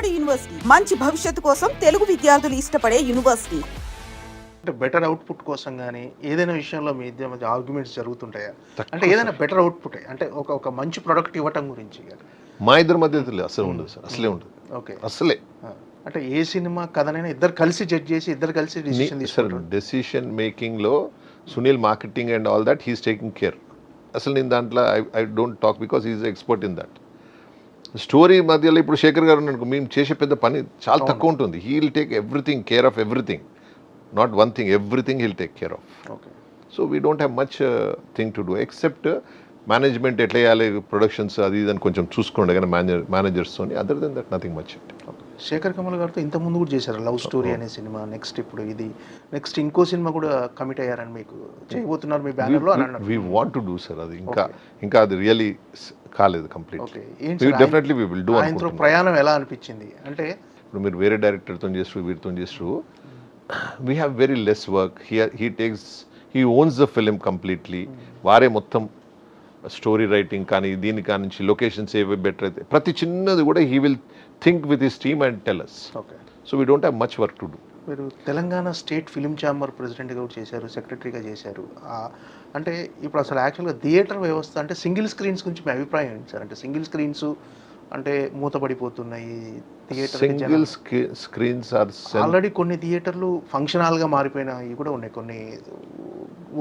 Kakinada university మంచి భవిష్యత్తు కోసం తెలుగు విద్యార్థులు ఇష్టపడే యూనివర్సిటీ. అంటే బెటర్ అవుట్పుట్ కోసం కానీ ఏదైనా విషయంలో మీ ఇద్దరి మధ్య ఆర్గ్యుమెంట్స్ జరుగుతుంటాయా? అంటే ఏదైనా బెటర్ అవుట్పుట్ అంటే ఒక మంచి ప్రొడక్ట్ ఇవ్వటం గురించి మా ఇద్దరి మధ్య అసలు ఉండదు సార్, అసలే ఉండదు. ఓకే, అసలే అంటే ఏ సినిమా కథనైనా ఇద్దరు కలిసి జడ్జ్ చేసి ఇద్దరు కలిసి డిసిషన్ సార్ తీసుకుంటారు. డెసిషన్ మేకింగ్లో Sunil marketing and all that he's taking care. అసలు నేను దాంట్లో I don't talk because he is expert in that. Story మధ్యలో ఇప్పుడు శేఖర్ గారు అనుకో, మేము చేసే పెద్ద పని చాలా తక్కువ ఉంటుంది. He will take everything care of everything, not one thing, everything he'll take care of. Okay, so we don't have much thing to do except management ఎట్లా వేయాలి, ప్రొడక్షన్స్ అది ఇది అని కొంచెం చూసుకోండి కానీ మేనేజర్స్తో. Other than that nothing much. Shekhar Kamal గారితో ఇంత ముందు కూడా చేశారు లవ్ స్టోరీ అనే సినిమా. నెక్స్ట్ ఇప్పుడు ఇది నెక్స్ట్ ఇంకో సినిమా కూడా కమిట్ అయ్యారని మీకు చేయబోతున్నారు మీ బ్యానర్లో అని అన్నారు. We want to do sir. అది ఇంకా అది రియలీ కాలేదు complete. Okay, definitely we will do. ఆయనతో ప్రయాణం ఎలా అనిపించింది? అంటే ఇప్పుడు మీరు వేరే డైరెక్టర్తో చేస్తారు, వీరితో చేస్తారు. We have very less work. He owns the film completely. వారే మొత్తం స్టోరీ రైటింగ్ కానీ దీని కానించి లొకేషన్స్ ఏవి బెటర్ అయితే ప్రతి చిన్నది కూడా he will think with his team and tell us. Okay, so we don't have much work to do. మీరు తెలంగాణ స్టేట్ ఫిలిం ఛాంబర్ ప్రెసిడెంట్గా కూడా చేశారు, సెక్రటరీగా చేశారు. అంటే ఇప్పుడు అసలు యాక్చువల్గా థియేటర్ వ్యవస్థ అంటే సింగిల్ స్క్రీన్స్ గురించి మీ అభిప్రాయం ఏంటి సార్? అంటే సింగిల్ స్క్రీన్స్ అంటే మూతపడిపోతున్నాయి theatre. Single screens are already కొన్ని థియేటర్లు ఫంక్షన్ హాల్గా మారిపోయినాయి కూడా ఉన్నాయి కొన్ని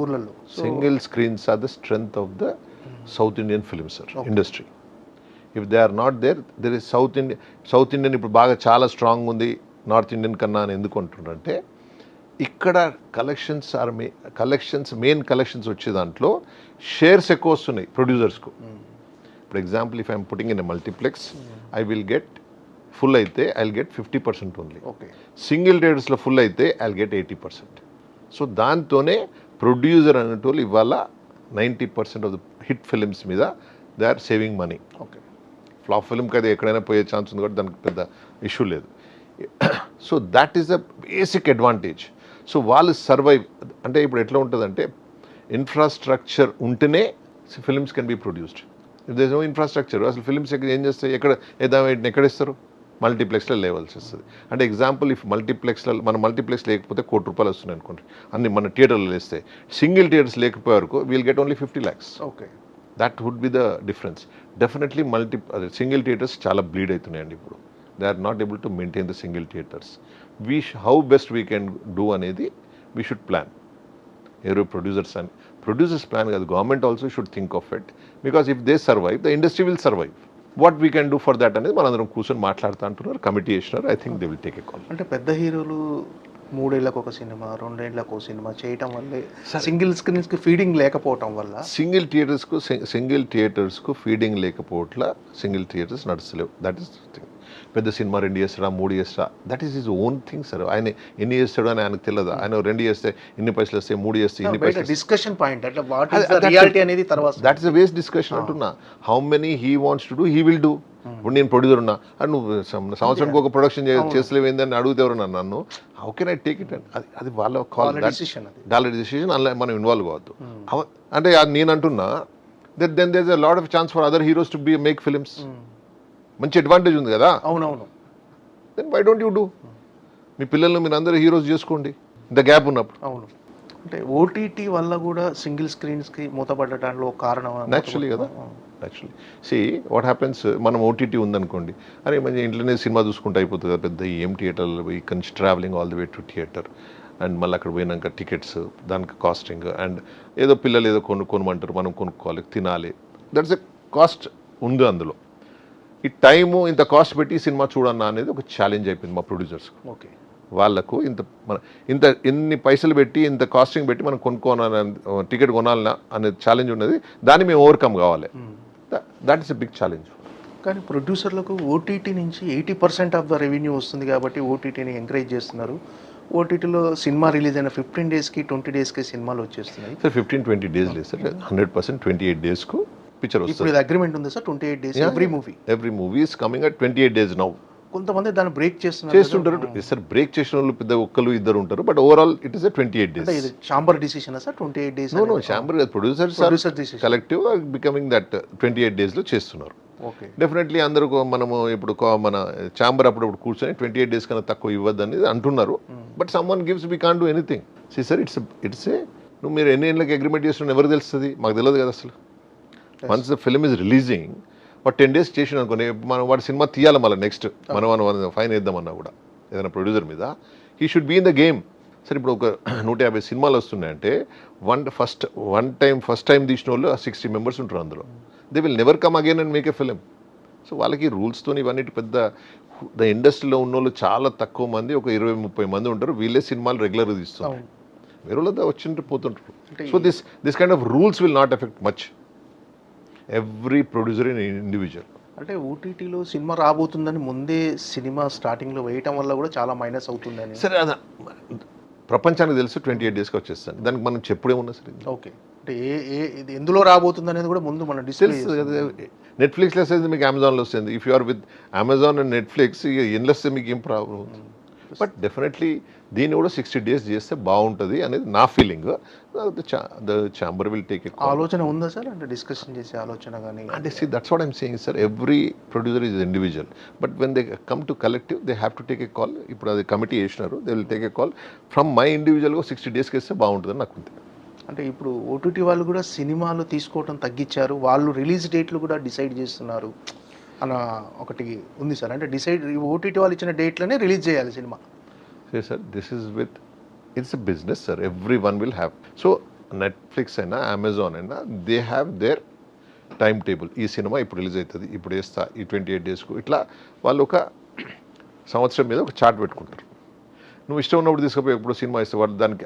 ఊర్లలో. Single screens are the strength of the South Indian film sir industry. If they are not there is South Indian ఇప్పుడు బాగా చాలా స్ట్రాంగ్ ఉంది నార్త్ ఇండియన్ కన్నా అని ఎందుకు అంటున్నారంటే ఇక్కడ మెయిన్ కలెక్షన్స్ వచ్చే దాంట్లో షేర్స్ ఎక్కువ వస్తున్నాయి ప్రొడ్యూసర్స్కు. For example if I'm putting in a multiplex I will get full అయితే I will get 50% only. Okay, single థియేటర్స్లో ఫుల్ అయితే ఐ విల్ గెట్ 80%. సో దాంతోనే ప్రొడ్యూసర్ అనేటోళ్ళు ఇవాళ 90% ఆఫ్ ద హిట్ ఫిలిమ్స్ మీద they are saving money. Okay, flop ఫిల్మ్కి అది ఎక్కడైనా పోయే ఛాన్స్ ఉంది కాబట్టి దానికి పెద్ద ఇష్యూ లేదు. So that is the basic advantage. So వాళ్ళు సర్వైవ్ అంటే ఇప్పుడు ఎట్లా ఉంటుందంటే ఇన్ఫ్రాస్ట్రక్చర్ ఉంటేనే films can be produced. If there is no infrastructure అసలు ఫిలిమ్స్ ఏం చేస్తాయి, ఎక్కడ ఇస్తారు? మల్టీప్లెక్స్లో లేవల్సి వస్తుంది. అంటే ఎగ్జాంపుల్ ఇఫ్ మన మల్టీప్లెక్స్ లేకపోతే ₹1,00,00,000 వస్తున్నాయి అనుకోండి, అన్ని మన థియేటర్లో వేస్తే. సింగిల్ థియేటర్స్ లేకపోయే వరకు we'll get only 50 lakhs. Okay, that would be the difference. Definitely single theatres చాలా బ్లీడ్ అవుతున్నాయండి ఇప్పుడు. They are not able to maintain the single theatres. How best we can do అనేది వీ షుడ్ ప్లాన్. ఎవరు producers plan కాదు, government also should think of it. Because if they survive the industry will survive. What we can do for that అనేది మనందరం కూర్చొని మాట్లాడుతూ అంటున్నారు, committee చేసినారు. I think they will take a call. అంటే పెద్ద హీరోలు 3 ఏళ్ళకు ఒక సినిమా 2 ఏళ్ళకు ఒక సినిమా చేయటం వల్లే సింగిల్ స్క్రీన్స్కి ఫీడింగ్ లేకపోవటం వల్ల సింగిల్ థియేటర్స్కు ఫీడింగ్ లేకపోవట్ల సింగిల్ థియేటర్స్ నడుస్తలేవు. That is thing. పెద్ద సినిమా 2 చేస్తాడా 3 చేస్తా, that is his own thing sir. ఆయన ఎన్ని చేస్తాడో అని ఆయనకు తెలియదు. ఆయన 2 చేస్తే ఇన్ని పైసలు వస్తాయి, 3 చేస్తే ఇన్ని పైసలు. డిస్కషన్ పాయింట్ అంటే వాట్ ఇస్ ద రియాలిటీ అనేది తర్వాత that is a waste discussion అంటున్నా. How many he wants to do he will do. ఇప్పుడు నేను ప్రొడ్యూసర్ ఉన్నా, నువ్వు సంవత్సరానికి ఒక ప్రొడక్షన్ చేస్తలేవేందని అడుగుతే ఎవరన్నా నన్ను, how can I take it? అది వాళ్ళ కాల్, డాలర్ డిసిషన్. అందులో మనం ఇన్వాల్వ్ కావద్దు. అంటే నేను అంటున్నా then there is a lot of chance for other heroes to make films. మంచి అడ్వాంటేజ్ ఉంది కదా. అవునవును. Then why don't you do? మీ పిల్లల్ని మీరు అందరూ హీరోస్ చేసుకోండి ఇంత గ్యాప్ ఉన్నప్పుడు. అవును. అంటే ఓటీటీ వల్ల కూడా సింగిల్ స్క్రీన్స్కి మూతపడటానికి ఒక కారణం న్యాచురలీ కదా. యాక్చువల్లీ సి వాట్ హ్యాపెన్స్, మనం ఓటీటీ ఉందనుకోండి, అరే మంచి ఇంట్లోనే సినిమా చూసుకుంటే అయిపోతుంది కదా, పెద్ద ఏం థియేటర్లో ఇక్కడ నుంచి travelling all the way to theatre and మళ్ళీ అక్కడ పోయినాక టికెట్స్, దానికి కాస్టింగ్, అండ్ ఏదో పిల్లలు ఏదో కొనుక్కోమంటారు, మనం కొనుక్కోవాలి, తినాలి. దట్స్ ఎ కాస్ట్ ఉంది అందులో. ఈ టైము ఇంత కాస్ట్ పెట్టి సినిమా చూడన్నా అనేది ఒక ఛాలెంజ్ అయిపోయింది మా ప్రొడ్యూసర్స్కి. ఓకే, వాళ్ళకు ఎన్ని పైసలు పెట్టి ఇంత కాస్టింగ్ పెట్టి మనం కొనుక్కోవాలని, టికెట్ కొనాలన్నా అనే ఛాలెంజ్ ఉన్నది. దాన్ని మేము ఓవర్కమ్ కావాలి. That is a big challenge. కానీ ప్రొడ్యూసర్లకు ఓటీటీ నుంచి 80% ఆఫ్ ద రెవెన్యూ వస్తుంది కాబట్టి ఓటీటీని ఎంకరేజ్ చేస్తున్నారు. ఓటీటీలో సినిమా రిలీజ్ అయిన 15 డేస్కి 20 డేస్కి సినిమాలు వచ్చేస్తున్నాయి సార్. 15-20 డేస్ లేదు సార్, 100% 28 డేస్కు పిక్చర్ వస్తుంది. ఇప్పుడు అగ్రిమెంట్ ఉంది sir 28 days every movie is coming at 28 days now. కొంతమంది దాన్ని బ్రేక్ చేస్తుంటారు సార్. బ్రేక్ చేసిన వాళ్ళు పెద్ద ఒక్కరు ఇద్దరు ఉంటారు, but overall it is 28 days. ఇది chamber decision sir 28 days? No chamber producers collective becoming that 28 days లో చేస్తున్నారు. ఓకే. డెఫినెట్లీ అందరూ మనము ఇప్పుడు మన ఛాంబర్ అప్పుడప్పుడు కూర్చొని 28 days కన్నా తక్కువ ఇవ్వద్దు అనేది అంటున్నారు. But someone gives we can do anything. See sir it's a నువ్వు మీరు ఎన్ని ఏళ్ళకి అగ్రిమెంట్ చేస్తున్నా ఎవరు తెలుస్తుంది, మాకు తెలియదు కదా అసలు. Once the film is releasing వాడు 10 days చేసిన అనుకోండి, మనం వాడి సినిమా తీయాలి మళ్ళీ నెక్స్ట్ మనం ఫైన్ వేద్దామన్నా కూడా ఏదైనా ప్రొడ్యూసర్ మీద, he should be in the game. సరే ఇప్పుడు ఒక 150 సినిమాలు వస్తున్నాయంటే ఫస్ట్ టైం తీసిన వాళ్ళు 60 members ఉంటారు అందులో. They will never come again and make a film. So వాళ్ళకి రూల్స్తో ఇవన్నీ పెద్ద ద ఇండస్ట్రీలో ఉన్న వాళ్ళు చాలా తక్కువ మంది, ఒక 20-30 మంది ఉంటారు. వీళ్ళే సినిమాలు రెగ్యులర్గా తీస్తున్నారు, వేరే వాళ్ళతో వచ్చింటూ పోతుంటారు. So this kind of rules will not effect much every producer in individual. అంటే ఓటీటీలో సినిమా రాబోతుందని ముందే సినిమా స్టార్టింగ్లో వేయటం వల్ల కూడా చాలా మైనస్ అవుతుందని. సరే అది ప్రపంచానికి తెలుసు 28 daysకి వచ్చేస్తాను, దానికి మనం చెప్పుడేమున్నా సరే. ఓకే. అంటే ఇది ఎందులో రాబోతుంది అనేది కూడా ముందు మనం డిస్కస్ నెట్ఫ్లిక్స్లో వస్తుంది, మీకు అమెజాన్లో వస్తుంది. If you are with Amazon and Netflix ఎన్లో వస్తే మీకు ఏం ప్రాబ్లం అవుతుంది. బట్ డెఫినెట్లీ దీన్ని కూడా 60 days చేస్తే బాగుంటుంది అనేది నా feeling. The chamber will take ఎ ఆలోచన ఉందా సార్, అంటే డిస్కషన్ చేసే ఆలోచన కానీ? అంటే see that's what I'm saying sir, every producer is individual, but when they come to collective they have to take a call. ఇప్పుడు అది కమిటీ చేసినారు, they will take a call from my ఇండివిజువల్గా 60 daysకి వేస్తే బాగుంటుందని నాకు ఉంది. అంటే ఇప్పుడు ఓటీటీ వాళ్ళు కూడా సినిమాలు తీసుకోవడం తగ్గించారు, వాళ్ళు రిలీజ్ డేట్లు కూడా డిసైడ్ చేస్తున్నారు అన్న ఒకటి ఉంది సార్. అంటే ఓటీటీ వాళ్ళు ఇచ్చిన డేట్లోనే రిలీజ్ చేయాలి cinema. Sir this is with it's a business sir, every one will have. So Netflix అయినా అమెజాన్ అయినా they have their time table. ఈ సినిమా ఇప్పుడు రిలీజ్ అవుతుంది, ఇప్పుడు వేస్తా ఈ 28 daysకు, ఇట్లా వాళ్ళు ఒక సంవత్సరం మీద ఒక చార్ట్ పెట్టుకుంటారు. నువ్వు ఇష్టం ఉన్నప్పుడు తీసుకుపోయి ఎప్పుడు సినిమా ఇస్తే వాడు దానికి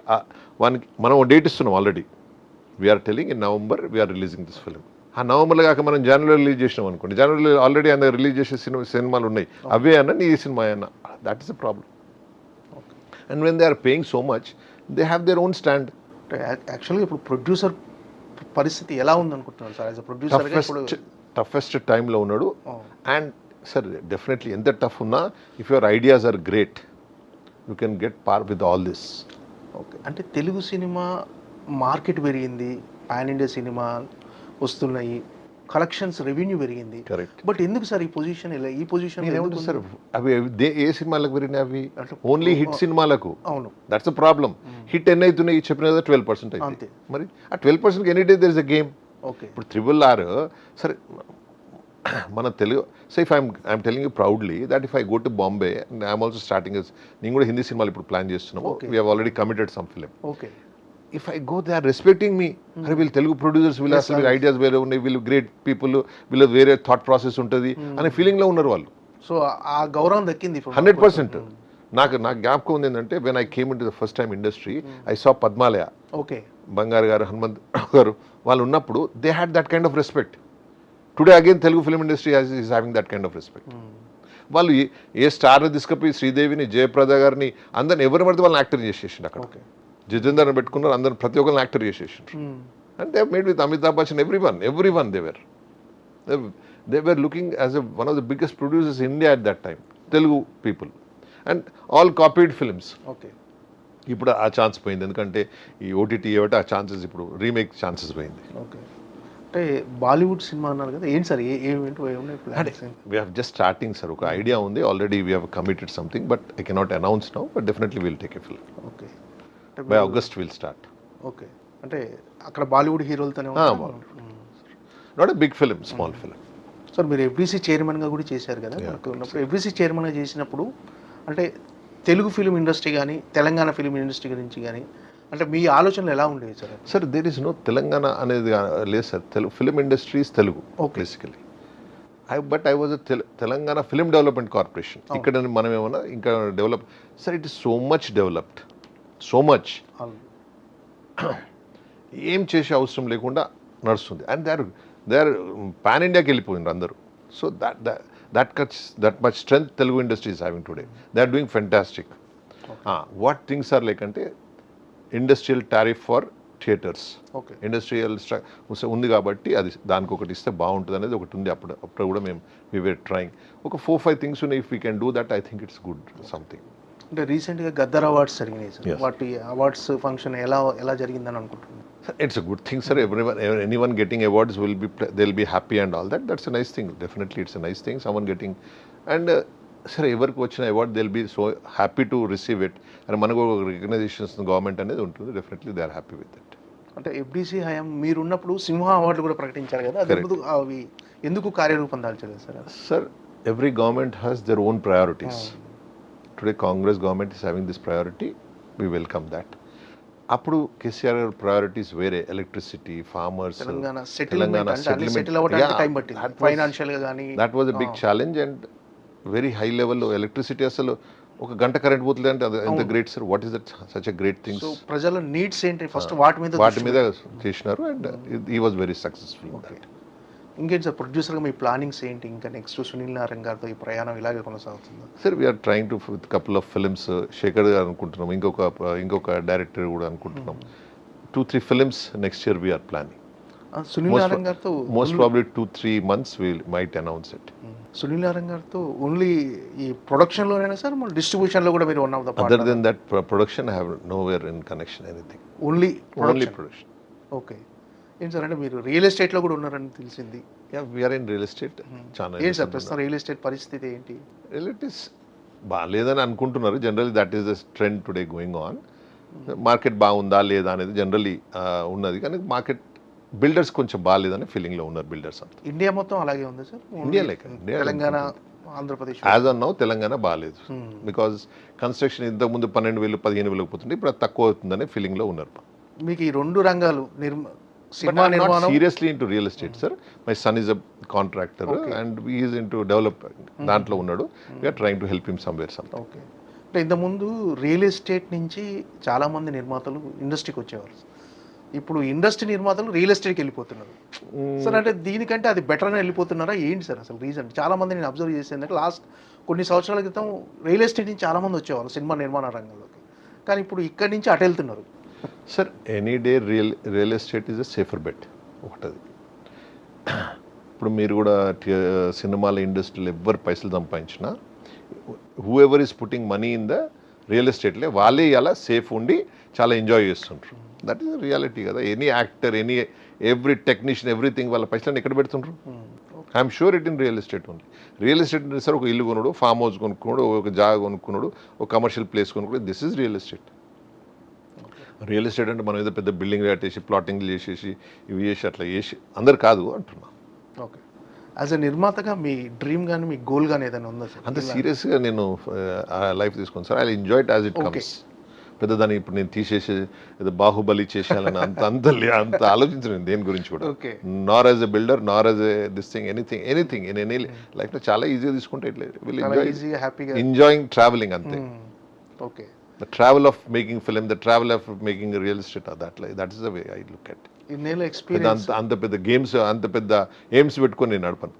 మనం డేట్ ఇస్తున్నాం already. We are telling in November we are releasing this film. ఆ నవంబర్లో కాక మనం జనవరిలో రిలీజ్ చేసినాం అనుకోండి, జనవరిలో ఆల్రెడీ ఆయన రిలీజ్ చేసే సినిమాలు ఉన్నాయి, అవే అన్నా నీ సినిమా అయినా, that is the problem. And when they are paying so much they have their own stand. యాక్చువల్గా ఇప్పుడు ప్రొడ్యూసర్ పరిస్థితి ఎలా ఉందనుకుంటున్నారు sir? As a producer toughest టైంలో ఉన్నాడు. అండ్ సార్ డెఫినెట్లీ ఎంత టఫ్ ఉన్నా if your ideas are great you can get par with all this. Okay. అంటే తెలుగు సినిమా మార్కెట్ పెరిగింది, పాన్ ఇండియా సినిమా వస్తున్నాయి, కలెక్షన్స్ రెవెన్యూ పెరిగింది. కరెక్ట్. బట్ ఎందుకు సార్ ఈ పొజిషన్ ఏముంటుంది సార్, అవి ఏ సినిమాలకు పెరిగినాయి? అవి ఓన్లీ హిట్ సినిమాలకు. అవును, దట్స్ అ ప్రాబ్లం. హిట్ ఎన్ని అవుతున్నాయి చెప్పిన 12% అయితే, మరి ఆ 12% any day there is a game. Okay. ఇప్పుడు RRR సరే మన Telugu. So if I'm telling you proudly that if I go to Bombay and I'm also starting, నేను కూడా హిందీ సినిమాలు ఇప్పుడు ప్లాన్ చేస్తున్నాము. We have already committed some film. Okay. If I go they are respecting me. అరే వీళ్ళు Telugu producers, వీళ్ళు అసలు వీళ్ళ ఐడియాస్ వేరే ఉన్నాయి, వీళ్ళు గ్రేట్ పీపుల్, వీళ్ళు వేరే థాట్ ప్రాసెస్ ఉంటుంది అనే ఫీలింగ్లో ఉన్నారు వాళ్ళు. సో ఆ గౌరవం దక్కింది 100%. నాకు జ్ఞాపకం ఉంది ఏంటంటే when I came in to the first time industry I saw Padmalaya, okay, బంగారు గారు, హనుమంత్ గారు, వాళ్ళు ఉన్నప్పుడు they had that kind of respect. Today again Telugu film industry is having that kind of respect. వాళ్ళు ఏ స్టార్ని తీసుకుపోయి శ్రీదేవిని, జయప్రద గారిని, అందరిని ఎవరు పడితే వాళ్ళని యాక్టర్ చేసేసిండు అక్కడ. జితేందర్ని పెట్టుకున్నారు, అందరు ప్రతి ఒక్కరిని యాక్టర్ చేసేసిండ్రు. And they made with Amitabh Bachchan, every one they were looking as one of the biggest producers in India at that time, Telugu people. And all copied films. Okay. ఇప్పుడు ఆ ఛాన్స్ పోయింది, ఎందుకంటే ఈ ఓటీటీ ఏమిటి ఆ ఛాన్సెస్, ఇప్పుడు రీమేక్ ఛాన్సెస్ పోయింది. Okay. అంటే బాలీవుడ్ సినిమా అన్నారు కదా, ఏంటి sir we have just starting sir, ఒక ఐడియా ఉంది already, we have committed something but I cannot announce now, but definitely will take a film. Okay. By August will start. Okay. అంటే అక్కడ Bollywood హీరోలతోనే not a big film, small film. Sir మీరు FDC చైర్మన్గా కూడా చేశారు కదా, మనకు ఉన్నప్పుడు ఎఫ్డీసీ చైర్మన్గా చేసినప్పుడు అంటే తెలుగు ఫిలిం ఇండస్ట్రీ కానీ తెలంగాణ ఫిలిం ఇండస్ట్రీ గురించి కానీ అంటే మీ ఆలోచనలు ఎలా ఉండేవి sir? Sir there is no Telangana అనేది లేదు sir, Telugu film industry is Telugu basically. But I was Telangana film development corporation. ఇక్కడ మనం ఏమన్నా ఇంకా develop sir, it is so much developed, so much ఏం చేసే అవసరం లేకుండా నడుస్తుంది. అండ్ దే ఆర్ పాన్ ఇండియాకి వెళ్ళిపోయినారు అందరూ. So that much strength Telugu industry is having today. They are doing fantastic. What things are like అంటే industrial tariff for theatres, industrial ఉంది కాబట్టి అది దానికి ఒకటి ఇస్తే బాగుంటుంది అనేది ఒకటి ఉంది. అప్పుడు కూడా మేము వీ వేర్ ట్రయింగ్. ఒక 4-5 థింగ్స్ ఉన్నాయి. If we can do that I think it's good something. అంటే రీసెంట్గా గద్దర్ అవార్డ్స్ జరిగినాయి సార్, వాటి అవార్డ్స్ ఫంక్షన్ ఎలా జరిగిందని అనుకుంటున్నాను It's a good thing, sir. Anyone getting awards they'll be happy and all that. That's a nice thing. Definitely, it's a nice thing. Someone getting, and sir, ఎవరికి వచ్చిన award, they'll be so happy to receive it. And మనకు recognitions government అనేది ఉంటుంది. Definitely, they are happy with it. అంటే FDC హయాం మీరు ఉన్నప్పుడు సింహ అవార్డులు కూడా ప్రకటించారు కదా, అది అవి ఎందుకు కార్యరూపం దాల్చలేదు sir? Sir, every government has their own priorities. Today, Congress government is having this priority. We welcome that. అప్పుడు కేసీఆర్ ప్రయారిటీస్ వేరే, ఎలక్ట్రిసిటీ, ఫార్మర్స్, తెలంగాణ సెటిల్ అవ్వడానికి టైం పట్టింది ఫైనాన్షియల్గా కానీ. That was a big challenge and very high లెవెల్లో electricity. అసలు ఒక గంట కరెంట్ పోతుంది అంటే అది ఎంత great sir. What is that such a great thing. So ప్రజల నీడ్స్ ఏంటి ఫస్ట్ వాటి మీద చేసినారు and he was very successful. ఇంకేంటి సార్ ప్రొడ్యూసర్గా మీ ప్లానింగ్స్ ఏంటి? ఇంకా నెక్స్ట్ సునీల్ నారాయణ గారితో ఈ ప్రయాణం ఇలాగే కొనసాగుతుందా? Sir, we're trying to with couple of films. Shekhar garu అనుకుంటున్నాం, ఇంకొక డైరెక్టర్ కూడా అనుకుంటున్నాం. 2-3 films next year we're planning. Sunil Narayana గారితో most probably 2-3 months we might announce it. సునీల్ నారాయణ గారితో ఓన్లీ ఈ ప్రొడక్షన్లోనైనా సార్, మన డిస్ట్రిబ్యూషన్లో కూడా మీరు one of the other than that production I have nowhere in connection anything. Only production. Okay. ఏంటి సార్, అంటే మీరు రియల్ ఎస్టేట్లో కూడా ఉన్నారని తెలిసింది. We're in real estate. చాలా ఏంటి సార్ ప్రస్తుతం రియల్ ఎస్టేట్ పరిస్థితి ఏంటి? రియల్ ఎస్టేట్ బాగాలేదని అనుకుంటున్నారు. Generally that is the trend today going on. Market బాగుందా లేదా అనేది జనరల్లీ ఉన్నది, కానీ మార్కెట్ బిల్డర్స్ కొంచెం బాగాలేదని ఫీలింగ్లో ఉన్నారు బిల్డర్స్ అంతా. ఇండియా మొత్తం అలాగే ఉంది sir. India Telangana, Andhra Pradesh as on now Telangana బాగాలేదు. బికాజ్ కన్స్ట్రక్షన్ ఇంతకుముందు 12,000-15,000 పోతుంది, ఇప్పుడు అది తక్కువ అవుతుందనే ఫీలింగ్లో ఉన్నారు. మీకు ఈ రెండు రంగాలు సినిమా నిర్మాణం. Seriously into real estate sir. My son is a contractor and he is into development దాంట్లో ఉన్నాడు. We're trying to help him somewhere some. Okay. అంటే ఇంతకుముందు రియల్ ఎస్టేట్ నుంచి చాలామంది నిర్మాతలు ఇండస్ట్రీకి వచ్చేవారు. ఇప్పుడు ఇండస్ట్రీ నిర్మాతలు రియల్ ఎస్టేట్కి వెళ్ళిపోతున్నారు సార్. అంటే దీనికంటే అది బెటర్ అని వెళ్ళిపోతున్నారా ఏంటి సార్ అసలు రీజన్? చాలామంది నేను అబ్జర్వ్ చేసేది లాస్ట్ కొన్ని సంవత్సరాల క్రితం రియల్ ఎస్టేట్ నుంచి చాలామంది వచ్చేవారు సినిమా నిర్మాణ రంగంలోకి, కానీ ఇప్పుడు ఇక్కడి నుంచి అటు వెళ్తున్నారు. Sir, any day real estate is a safer bet. ఒకటది. ఇప్పుడు మీరు కూడా సినిమాల ఇండస్ట్రీలో ఎవరు పైసలు సంపాదించినా whoever is putting money in the real ఎస్టేట్లే వాళ్ళే ఇలా సేఫ్ ఉండి చాలా ఎంజాయ్ చేస్తుంటారు. దట్ ఈస్ రియాలిటీ కదా. Any actor, every technician, everything వాళ్ళ పైసలను ఎక్కడ పెడుతుండ్రు? I'm sure it in real estate ఉంది. రియల్ ఎస్టేట్ సార్, ఒక ఇల్లు కొనుడు, ఫామ్ హౌస్ కొనుక్కున్నాడు, ఒక జాగా కొనుక్కున్నాడు, ఒక కమర్షియల్ ప్లేస్ కొనుక్కున్నాడు. This is real estate. Real estate అంటే మనం ఏదో పెద్ద బిల్డింగ్ కట్టేసి ప్లాటింగ్ చేసేసి ఇవి చేసి అట్లా చేసి అందరు కాదు అంటున్నా. ఓకే. యాజ్ ఎ నిర్మాతగా మీ డ్రీమ్ కానీ మీ గోల్ కానీ ఏదైనా ఉందా సార్? అంత సీరియస్గా నేను లైఫ్ తీసుకున్నాను sir. I enjoy it as it comes. పెద్దదాన్ని ఇప్పుడు నేను తీసేసి ఏదో బాహుబలి చేసేయాలని అంత ఆలోచించను దేని గురించి కూడా. నార్ as a builder, Nar as a this thing, anything in any లైఫ్లో చాలా ఈజీగా తీసుకుంటే ఎంజాయింగ్ ట్రావెలింగ్ అంతే. Okay. The travel of making film, the travel of making real estate, that is the way I look at it. ఇన్నేళ్ళ ఎక్స్పీరియన్స్. అంత పెద్ద games, అంత పెద్ద ఎయిమ్స్ పెట్టుకొని నేను నడపను.